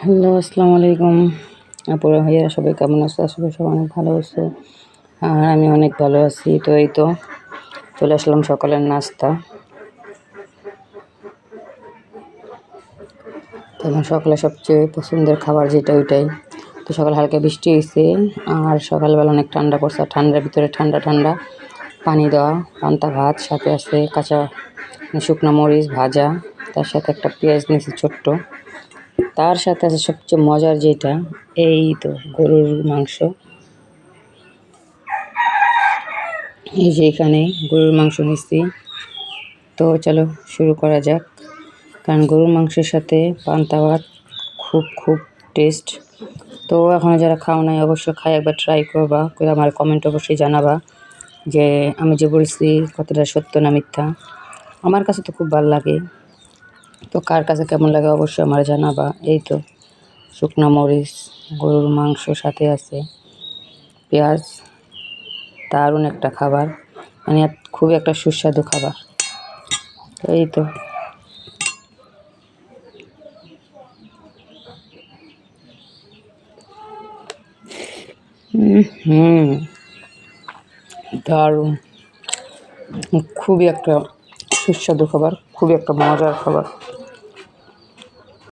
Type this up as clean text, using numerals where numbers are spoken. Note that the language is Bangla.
হ্যালো, আসসালামু আলাইকুম। আপুরা ভাইয়ারা সবাই কেমন আছো? আসলে সবাই অনেক ভালো আছে। আর আমি অনেক ভালো আছি। তো এই তো চলে আসলাম সকালের নাস্তা। তো আমার সকালে সবচেয়ে পছন্দের খাবার যেটা ওইটাই। তো সকালে হালকা বৃষ্টি হয়েছে আর সকালবেলা অনেক ঠান্ডা পড়ছে। ঠান্ডার ভিতরে ঠান্ডা ঠান্ডা পানি দেওয়া পান্তা ভাত, সাথে আছে কাঁচা শুকনো মরিচ ভাজা, তার সাথে একটা পেঁয়াজ নিয়েছি ছোট্ট। তার সাথে আছে সবচেয়ে মজার যেটা, এই তো গরুর মাংস। এই যে এখানে গরুর মাংস নিচ্ছি। তো চলো শুরু করা যাক, কারণ গরুর মাংসের সাথে পান্তা ভাত খুব খুব টেস্ট। তো এখনও যারা খাও নাই অবশ্যই খাই, একবার ট্রাই করবা, করে আমার কমেন্ট অবশ্যই জানাবা যে আমি যে বলছি কতটা সত্য না মিথ্যা। আমার কাছে তো খুব ভালো লাগে, তো কার কাছে কেমন লাগে অবশ্যই আমার জানাবা। এই তো শুকনো মরিচ, গরুর মাংস, সাথে আছে পেঁয়াজ। দারুণ একটা খাবার, মানে খুবই একটা সুস্বাদু খাবার। তো এই তো হুম, দারুণ, খুবই একটা সুস্বাদু খাবার, খুবই একটা মজার খাবার।